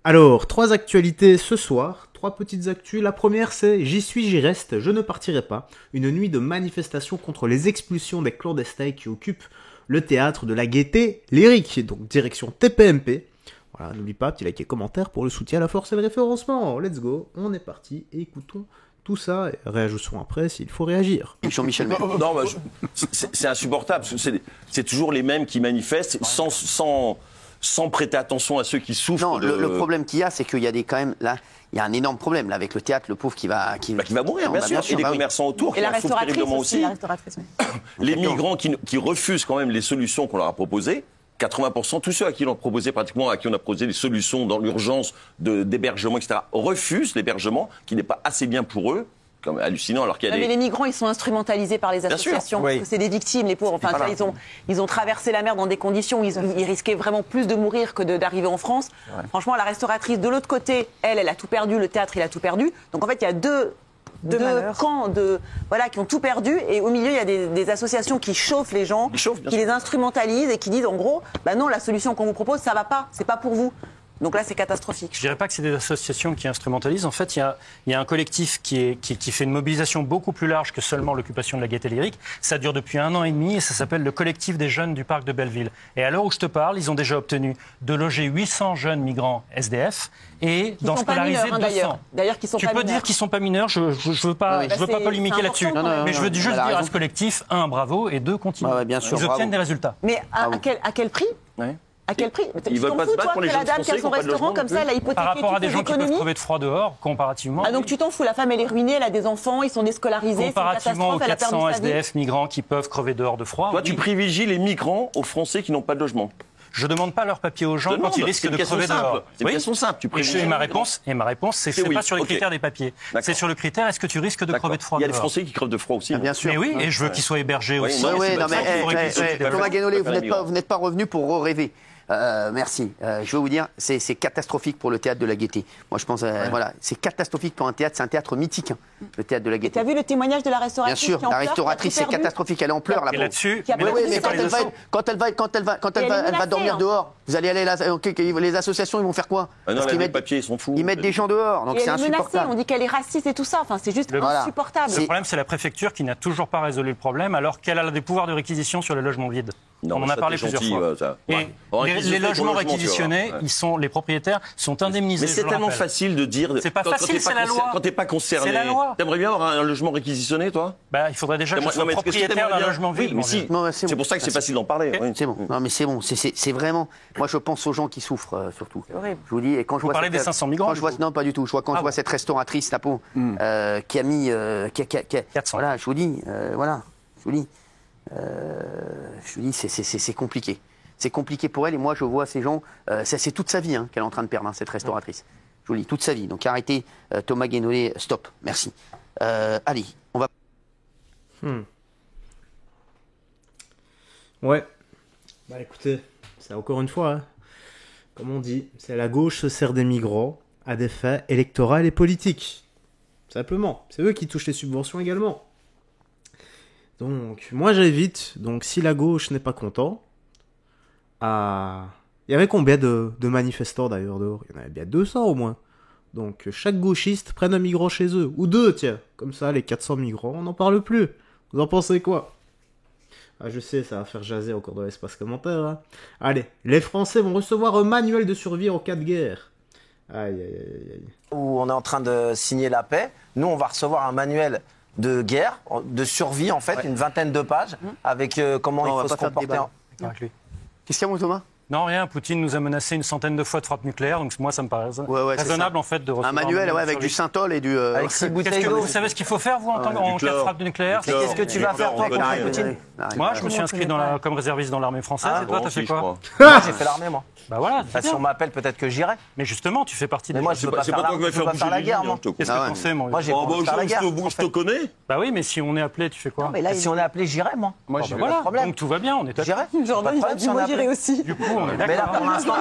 Alors, 3 actualités ce soir, 3 petites actus. La première, c'est « J'y suis, j'y reste, je ne partirai pas ». Une nuit de manifestation contre les expulsions des clandestins qui occupent le théâtre de la Gaîté Lyrique, donc direction TPMP. Voilà, n'oublie pas, petit like et commentaire pour le soutien à la force et le référencement. Let's go, on est parti et écoutons tout ça et réagissons après s'il faut réagir. Jean-Michel Maire. Non, c'est insupportable, parce que c'est toujours les mêmes qui manifestent sans prêter attention à ceux qui souffrent. Non, le problème qu'il y a, c'est qu'il y a quand même là, il y a un énorme problème là avec le théâtre, le pauvre qui va mourir, bien sûr, et les commerçants autour et qui la en souffrent terriblement aussi. La restauratrice, oui. Les migrants qui refusent quand même les solutions qu'on leur a proposées. 80%, tous ceux à qui l'on a proposé pratiquement, à qui on a proposé des solutions dans l'urgence d'hébergement, etc., refusent l'hébergement qui n'est pas assez bien pour eux. Comme hallucinant, alors qu'il y a mais les migrants, ils sont instrumentalisés par les associations. Oui. Parce que c'est des victimes, les pauvres. Enfin, ils ont traversé la mer dans des conditions où ils risquaient vraiment plus de mourir que d'arriver en France. Ouais. Franchement, la restauratrice, de l'autre côté, elle a tout perdu. Le théâtre, il a tout perdu. Donc en fait, il y a deux camps qui ont tout perdu. Et au milieu, il y a des associations qui chauffent les gens, qui les instrumentalisent et qui disent en gros, bah non, la solution qu'on vous propose, ça va pas. C'est pas pour vous. Donc là, c'est catastrophique. Je ne dirais pas que c'est des associations qui instrumentalisent. En fait, il y a un collectif qui fait une mobilisation beaucoup plus large que seulement l'occupation de la Gaîté Lyrique. Ça dure depuis 1 an et demi et ça s'appelle le collectif des jeunes du parc de Belleville. Et à l'heure où je te parle, ils ont déjà obtenu de loger 800 jeunes migrants SDF et d'en scolariser 200. D'ailleurs, qui sont tu pas peux mineurs. dire qu'ils ne sont pas mineurs, je ne veux pas polémiquer là-dessus. Mais je veux juste dire à ce collectif, 1, bravo, et 2, continue. Bien sûr, ils obtiennent des résultats. Mais à quel prix ? À quel prix ? Ils veulent pas se battre pour les jeunes français qui ont son restaurant comme ça, elle a hypothéqué par rapport à des gens qui peuvent économies. crever de froid dehors, comparativement. Ah donc tu t'en fous, la femme elle est ruinée, elle a des enfants, ils sont déscolarisés, comparativement aux 400 SDF migrants qui peuvent crever dehors de froid. Toi, tu privilégies les migrants aux Français qui n'ont pas de logement. Je demande pas leur papier aux gens quand ils risquent de crever dehors. C'est une question simple. Et ma réponse, c'est pas sur les critères des papiers. C'est sur le critère, est-ce que tu risques de crever de froid dehors ? Il y a des Français qui crevent de froid aussi. Bien sûr. Mais oui, et je veux qu'ils soient hébergés aussi. Thomas Guénolé, vous n'êtes pas revenu pour rêver. Merci. Je veux vous dire, c'est catastrophique pour le théâtre de la Gaîté. Moi, je pense, c'est catastrophique pour un théâtre. C'est un théâtre mythique, le théâtre de la Gaîté. Tu as vu le témoignage de la restauratrice ? Bien sûr, la restauratrice, c'est catastrophique. Elle est en pleurs là. Et là-dessus, mais quand elle va dormir dehors, vous allez aller les associations, ils vont faire quoi ? Les papiers, ils sont fous. Ils mettent des gens dehors, donc c'est insupportable. On dit qu'elle est raciste et tout ça. Enfin, c'est juste insupportable. Le problème, c'est la préfecture qui n'a toujours pas résolu le problème, alors qu'elle a des pouvoirs de réquisition sur les logements vides. On en a parlé plusieurs fois. Et les logements réquisitionnés, les propriétaires sont indemnisés. Mais c'est tellement facile de dire. C'est pas facile, c'est la loi. Quand t'es pas concerné. C'est la loi. T'aimerais bien avoir un logement réquisitionné, toi ? Il faudrait déjà que je sois propriétaire d'un logement vide. C'est pour ça que c'est facile d'en parler. C'est bon. Non, mais c'est bon. C'est vraiment. Moi, je pense aux gens qui souffrent surtout. C'est horrible. Je vous dis. Et quand je vois des 500 migrants. Non, pas du tout. Quand je vois cette restauratrice, Tapo, qui a mis. 400. Voilà, je vous dis. Je vous dis, c'est compliqué. C'est compliqué pour elle et moi je vois ces gens, c'est toute sa vie qu'elle est en train de perdre, cette restauratrice. Je vous le dis, toute sa vie. Donc arrêtez, Thomas Guénolé, stop, merci. Allez, on va... Ouais. Écoutez, c'est encore une fois, comme on dit, c'est la gauche se sert des migrants à des fins électorales et politiques. Simplement. C'est eux qui touchent les subventions également. Donc, moi j'évite. Donc, si la gauche n'est pas content, il y avait combien de manifestants d'ailleurs dehors ? Il y en avait bien 200 au moins. Donc, chaque gauchiste prenne un migrant chez eux. Ou 2, tiens. Comme ça, les 400 migrants, on n'en parle plus. Vous en pensez quoi ? Je sais, ça va faire jaser encore dans l'espace commentaire. Allez, les Français vont recevoir un manuel de survie en cas de guerre. Aïe, aïe, aïe, aïe. Où on est en train de signer la paix. Nous, on va recevoir un manuel de guerre, de survie en fait, une 20aine de pages, avec comment il faut se comporter. Qu'est-ce qu'il y a, mon Thomas ? Non, rien. Poutine nous a menacé une centaine de fois de frappe nucléaire, donc moi, ça me paraît raisonnable en fait de recevoir un manuel avec du Synthol et du. Avec 6 bouteilles d'eau. Vous savez ce qu'il faut faire, vous, en cas de frappe nucléaire ? Qu'est-ce que tu vas faire, toi, contre Poutine ? Moi, je me suis inscrit comme réserviste dans l'armée française. Et toi, t'as fait quoi ? Moi, j'ai fait l'armée, moi. Bah voilà. Si on m'appelle, peut-être que j'irai. Mais justement, tu fais partie des. Mais moi, je veux pas faire la guerre, moi. Qu'est-ce que t'en sais, moi ? Moi, j'ai pas envie de faire la guerre. Je te connais. Bah oui, mais si on est appelé, tu fais quoi ? Si on est appelé, j'irai, moi. Moi, j'ai pas de problème. Donc tout va bien, on est J'irai. Jordan, il a dit moi j'irai aussi. Du coup, vous, on est Mais là, d'accord. pour l'instant,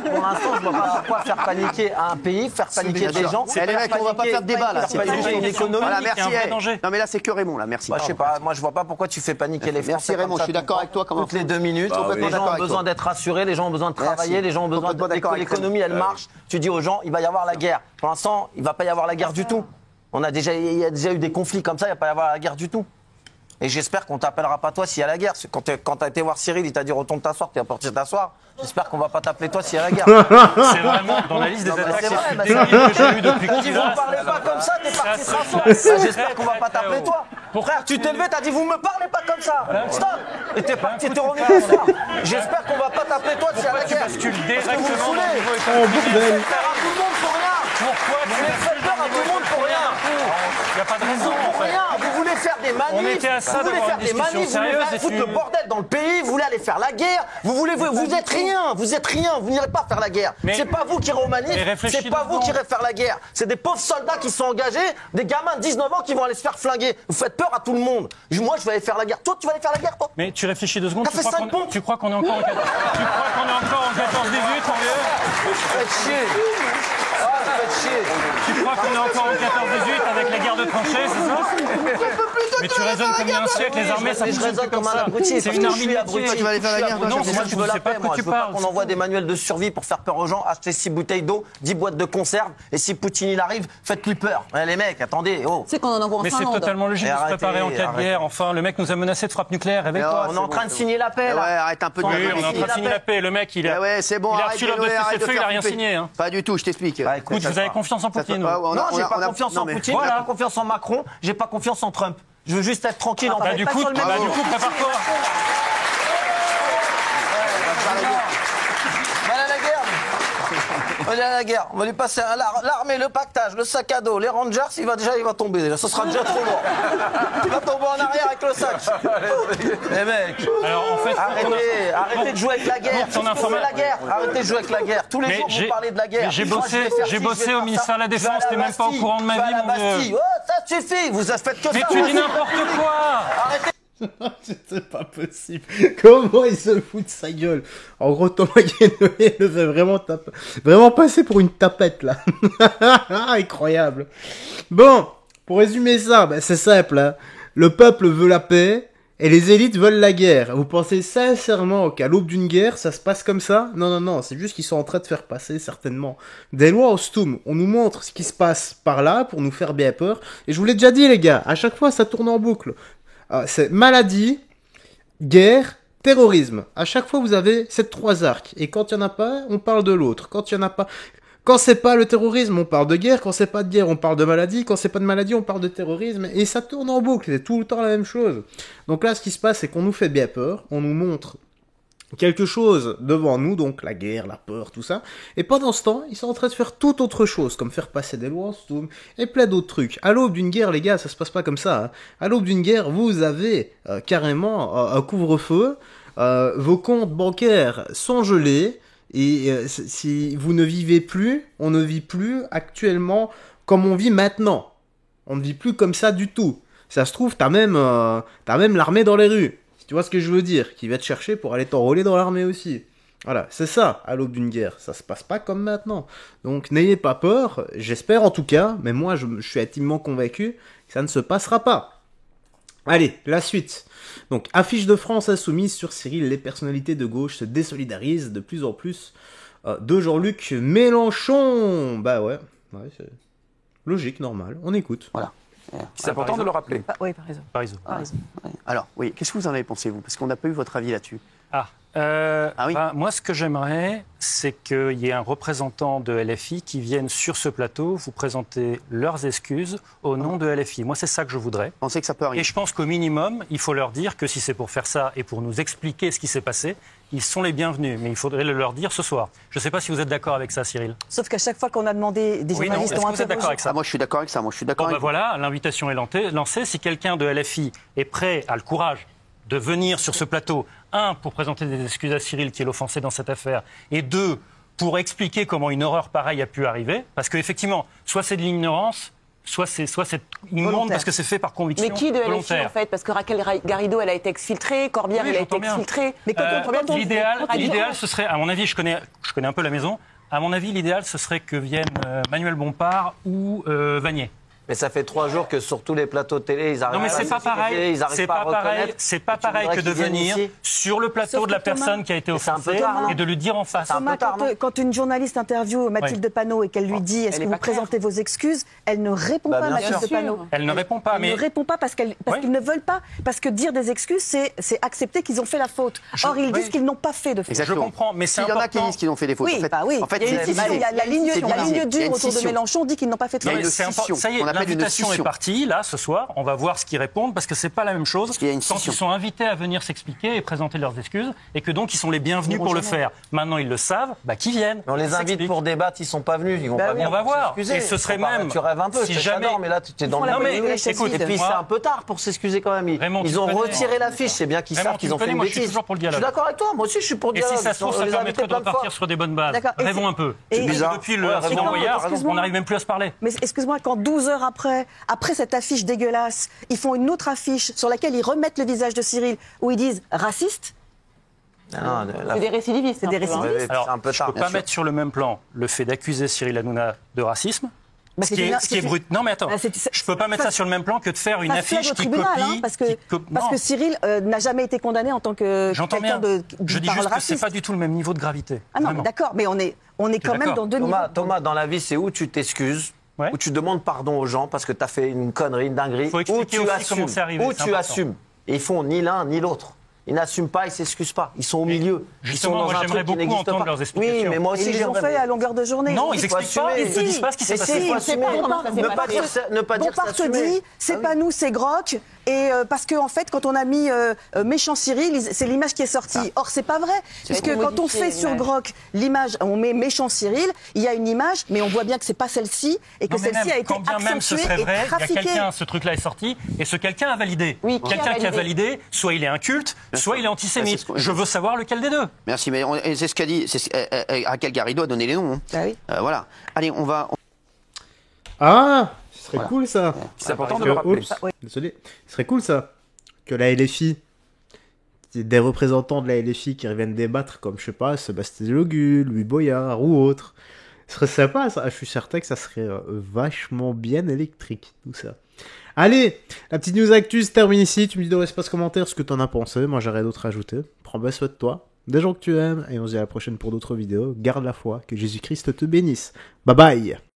je vois pas pourquoi faire paniquer un pays, faire paniquer des gens. Les mecs, on va pas faire de débat là. Faire paniquer une économie. Voilà, Il y a merci. un vrai danger. Non mais là c'est que Raymond là, merci. Moi, je sais pas, moi je vois pas pourquoi tu fais paniquer les Français. Merci Raymond, comme ça je suis d'accord tout le avec toi. temps. Toutes les 2 minutes, Complètement les gens d'accord ont avec besoin toi. d'être rassurés, les gens ont besoin de travailler, Merci. les gens ont besoin Complètement d'accord que avec l'économie elle marche. Tu dis aux gens, il va y avoir la guerre. Pour l'instant, il va pas y avoir la guerre du tout. Il y a déjà eu des conflits comme ça, il va pas y avoir la guerre du tout. Et j'espère qu'on t'appellera pas toi s'il y a la guerre. Quand t'as été voir Cyril, il t'a dit retourne t'asseoir, t'es parti t'asseoir. J'espère qu'on va pas t'appeler toi s'il y a la guerre. C'est vraiment dans la liste des Non, mais attaques c'est les vrai, plus bah, terribles que j'ai eues depuis T'as dit qu'il vous a. me parlez pas comme ça, t'es parti c'est t'asseoir. très, J'espère qu'on va pas très t'appeler haut. toi. Pourquoi Frère, tu t'es levé, t'as dit vous me parlez pas comme ça. Stop. Et t'es parti, t'es revenu t'asseoir. J'espère qu'on va pas t'appeler toi s'il y a la Pourquoi tu guerre. bascules Parce que vous me directement saoulez. au niveau Vous économique? faites peur à tout le monde pour rien. Pourquoi tu Vous faites peur à tout le monde pour rien. Il n'y a pas de raison, en Pour fait. rien, vous voulez faire des manifs, On était à ça vous voulez d'avoir faire une des discussion manifs, vous voulez sérieuse faire et foutre tu- le bordel dans le pays, vous voulez aller faire la guerre, vous êtes rien, vous n'irez pas faire la guerre. Mais- C'est pas vous qui irez aux manifs, Mais réfléchis c'est pas vous deux qui irez faire la guerre. C'est des pauvres soldats qui sont engagés, des gamins de 19 ans qui vont aller se faire flinguer. Vous faites peur à tout le monde. Moi, je vais aller faire la guerre. Toi, tu vas aller faire la guerre, toi? Mais tu réfléchis 2 secondes, T'as fait 5 pompes. tu crois qu'on est encore en 14-18, mon vieux? Faites chier. Faites chier. Tu crois qu'on est encore en 14-18 avec la guerre de tranchées, c'est ça? Mais tu raisonnes comme il y a un siècle, les armées, ça Mais je fonctionne raisonne comme un ça. abruti. C'est parce une que je armée suis de abruti. métier. Tu vas aller faire la guerre, toi, Non, je sais moi pas. je veux la sais pas paix, de quoi moi. tu Je veux pas parles. qu'on envoie des manuels de survie pour faire peur aux gens, acheter 6 bouteilles d'eau, 10 boîtes de conserve, et si Poutine il arrive, faites-lui peur. Ouais, les mecs, attendez, oh. C'est qu'on en envoie en Mais c'est Finlande. totalement logique de se Arrêtez, préparer en cas de arrêtez. guerre. Enfin, le mec nous a menacé de frappe nucléaire. Réveille-toi. On est en train de signer la paix, Ouais, là. arrête un peu de Oui, la on est en train de signer la paix. Le mec, il a, Ouais, c'est bon, il a arrête reçu de l'ordre de gueuler, arrête de cessez-le, il a faire rien couper. signé. Hein. Pas du tout, je t'explique. Bah, écoute, Écoute, vous avez confiance en Poutine. Ouais, on a- Non, j'ai on a- pas on a- confiance non, en mais- Poutine, Voilà. j'ai pas confiance en Macron, j'ai pas confiance en Trump. Je veux juste être tranquille en Bah, paix. du Pas coup, sur le même bah, niveau. du coup, prépare-toi. On va aller à la guerre. On va aller à la guerre. On va lui passer l'armée, le pactage, le sac à dos, les Rangers, il va tomber déjà. Ce sera déjà trop lourd. Il va tomber en arrière avec le sac. Les mecs, Alors, en fait, arrêtez de jouer avec la guerre. ton Vous faites la guerre. Arrêtez de jouer avec la guerre. Tous les Mais jours, vous j'ai- parlez de la guerre. mais j'ai Moi, bossé- je vais faire j'ai ci, bossé je vais au faire ministère ça. de la Défense, Je vais à t'es même pas au Bastille. courant de ma Je vais à vie, la mon vieux. Bastille. Oh, ça suffit. Vous faites que Mais ça. tu dis n'importe quoi. Arrêtez. C'est pas possible. Comment il se fout de sa gueule? En gros, Thomas Guénolé le fait vraiment passer pour une tapette, là. Incroyable. Bon, pour résumer ça, bah, c'est simple, hein. Le peuple veut la paix et les élites veulent la guerre. Vous pensez sincèrement qu'à l'aube d'une guerre, ça se passe comme ça? Non, c'est juste qu'ils sont en train de faire passer, certainement, des lois au Stum. On nous montre ce qui se passe par là pour nous faire bien peur. Et je vous l'ai déjà dit, les gars, à chaque fois, ça tourne en boucle. C'est maladie, guerre, terrorisme. À chaque fois, vous avez ces 3 arcs. Et quand il n'y en a pas, on parle de l'autre. Quand il y en a pas... Quand c'est pas le terrorisme, on parle de guerre. Quand c'est pas de guerre, on parle de maladie. Quand c'est pas de maladie, on parle de terrorisme. Et ça tourne en boucle. C'est tout le temps la même chose. Donc là, ce qui se passe, c'est qu'on nous fait bien peur. On nous montre quelque chose devant nous, donc la guerre, la peur, tout ça. Et pendant ce temps, ils sont en train de faire tout autre chose, comme faire passer des lois, et plein d'autres trucs. À l'aube d'une guerre, les gars, ça se passe pas comme ça. Hein. À l'aube d'une guerre, vous avez carrément un couvre-feu, vos comptes bancaires sont gelés, et si vous ne vivez plus, on ne vit plus actuellement comme on vit maintenant. On ne vit plus comme ça du tout. Ça se trouve, t'as même l'armée dans les rues. Tu vois ce que je veux dire? Qui va te chercher pour aller t'enrôler dans l'armée aussi. Voilà, c'est ça, à l'aube d'une guerre. Ça se passe pas comme maintenant. Donc n'ayez pas peur, j'espère en tout cas, mais moi je suis intimement convaincu que ça ne se passera pas. Allez, la suite. Donc, affiche de France insoumise sur Cyril, les personnalités de gauche se désolidarisent de plus en plus de Jean-Luc Mélenchon. Bah ouais, c'est logique, normal, on écoute. Voilà. C'est important de le rappeler. Oui, par exemple. Par exemple. Alors, oui, qu'est-ce que vous en avez pensé, vous? Parce qu'on n'a pas eu votre avis là-dessus. Oui. Moi, ce que j'aimerais, c'est qu'il y ait un représentant de LFI qui vienne sur ce plateau vous présenter leurs excuses au nom de LFI. Moi, c'est ça que je voudrais. Vous pensez que ça peut arriver? Et je pense qu'au minimum, il faut leur dire que si c'est pour faire ça et pour nous expliquer ce qui s'est passé, ils sont les bienvenus. Mais il faudrait le leur dire ce soir. Je ne sais pas si vous êtes d'accord avec ça, Cyril. Sauf qu'à chaque fois qu'on a demandé des Oui, non. journalistes Est-ce ont que vous êtes d'accord avec ça? Moi, je suis d'accord avec ça. Moi, je suis d'accord Bon, avec voilà, l'invitation est lancée. Si quelqu'un de LFI est prêt, a le courage de venir sur ce plateau, 1, pour présenter des excuses à Cyril qui est l'offensé dans cette affaire, et 2, pour expliquer comment une horreur pareille a pu arriver, parce qu'effectivement, soit c'est de l'ignorance, soit c'est immonde Volontaire. parce que c'est fait par conviction Mais qui de LFI volontaire. en fait? Parce que Raquel Garrido, elle a été exfiltrée, Corbière, Oui, il a j'entends été bien. exfiltré. Mais quand on- L'idéal, ce serait, à mon avis, je connais un peu la maison. À mon avis, l'idéal, ce serait que viennent Manuel Bompard ou Vanier. Mais ça fait 3 jours que sur tous les plateaux de télé, ils arrivent Non mais c'est pas pareil, c'est pas pareil, c'est pas pareil que de venir sur le plateau Sauf de la que Thomas- personne qui a été Mais c'est un peu offensée tard, non et de lui dire en face. C'est un Thomas, peu tard, non quand une journaliste interviewe Mathilde Panot et qu'elle lui dit est-ce elle que est vous pas claire. présentez vos excuses, elle ne répond Bah, pas, bien Mathilde sûr. Panot. Elle ne répond pas, Elle mais ne répond pas parce qu'ils Oui. ne veulent pas. Parce que dire des excuses, c'est accepter qu'ils ont fait la faute. Or, ils disent qu'ils n'ont pas fait de faute. je comprends, mais c'est Il y en a qui important. disent qu'ils ont fait des fautes. Oui, en fait, bah oui. En fait, il y a une c'est scission. divisé. Il y a la ligne C'est divisé. Il y dure a une autour de scission. Mélenchon dit qu'ils n'ont pas fait de Il y a faute. une C'est scission. ça y est, On appelle une l'invitation est scission. partie, là, ce soir. On va voir ce qu'ils répondent, parce que c'est pas la même chose qu'il y a une quand scission. ils sont invités à venir s'expliquer et présenter leurs excuses, et que donc ils sont les bienvenus pour le faire. Maintenant, ils le savent, bah qu'ils viennent. Mais on les qu'ils invite s'expliquent. pour débattre, ils sont pas venus, ils vont Bah pas oui, venir. on va pour voir. s'excuser. Et ce serait Ils sont pas- même- Tu rêves un peu, si je jamais- t'adore, mais là, tu es dans font le la Non mais politique écoute, Et puis moi- c'est un peu tard pour s'excuser quand même. Raymond, Ils tu ont me connais. retiré l'affiche, c'est bien qu'ils Raymond, savent tu qu'ils me ont fait connais, une moi, je suis bêtise. toujours pour le dialogue. Je suis d'accord avec toi, moi aussi je suis pour le Et dialogue. si ça se trouve, On ça les a permettrait invités de plein de fois. repartir sur des bonnes bases. D'accord. Et Rêvons un peu. et- bizarre. Depuis Ouais, le Raymond, Simon Goyard, excuse-moi. on n'arrive même plus à se parler. Mais excuse-moi, quand 12 heures après cette affiche dégueulasse, ils font une autre affiche sur laquelle ils remettent le visage de Cyril, où ils disent raciste, Non, C'est des récidivistes. C'est des un peu, hein. récidivistes. ouais, c'est Alors, un peu je tard. peux pas mettre sur le même plan le fait d'accuser Cyril Hanouna de racisme. Bah, Ce qui est brut. Non, mais attends. Bah, Je peux pas mettre ça sur le même plan que de faire une ça se fait affiche au qui tribunal, copie. hein, parce que Non, Cyril n'a jamais été condamné en tant que j'entends quelqu'un bien. de Je dis parole juste que c'est raciste. pas du tout le même niveau de gravité. Ah non, Vraiment. mais d'accord, mais on est quand même d'accord. dans deux niveaux. Thomas, dans la vie, c'est où tu t'excuses, Ouais. où tu demandes pardon aux gens parce que tu as fait une connerie, une dinguerie, Faut où expliquer tu aussi assumes. comment c'est arrivé, Où c'est tu important. assumes. Et ils font ni l'un ni l'autre. Ils n'assument pas, ils s'excusent pas. Ils sont au milieu. justement, ils sont dans moi, un j'aimerais truc qui beaucoup n'existe entendre pas. leurs explications. Oui, mais moi Et aussi, ils l'ont j'aimerais. fait à longueur de journée. Non, Il ils faut expliquent pas, assumer. ils ne disent pas ce qui s'est Mais passé. si, il faut on sait assumer. pas comment ça s'est Ne pas passé. dire ne pas dire Bompard te s'assumer. dit, c'est pas nous, c'est Groc. Et parce qu'en fait, quand on a mis méchant Cyril, c'est l'image qui est sortie. Or, c'est pas vrai. Puisque pour quand on modifier fait sur l'image. Groc l'image, on met méchant Cyril, il y a une image, mais on voit bien que c'est pas celle-ci et que Non, mais celle-ci même, a été quand bien même ce accentuée serait et vrai, il y a trafiquée. quelqu'un, ce truc-là est sorti, et ce quelqu'un a validé. Oui, qui a Quelqu'un qui a validé validé, soit il est inculte, soit il est C'est antisémite. ce qu'on- Je veux savoir lequel des deux. Merci, mais et c'est ce qu'a dit. Raquel Garrido a donné les noms. hein. Bah oui. Voilà. Allez, on va. Ah, ce serait cool ça. C'est important de Que- le rappeler. oups, désolé. Ce serait cool ça. Que la LFI, des représentants de la LFI qui reviennent débattre, comme je sais pas, Sébastien Logu, Louis Boyard ou autre. Ce serait sympa ça. Je suis certain que ça serait vachement bien électrique tout ça. Allez, la petite news actu se termine ici. Tu me dis dans l'espace commentaire ce que t'en as pensé. Moi j'aurais d'autres à ajouter. Prends bien soin de toi, des gens que tu aimes, et on se dit à la prochaine pour d'autres vidéos. Garde la foi, que Jésus-Christ te bénisse. Bye bye.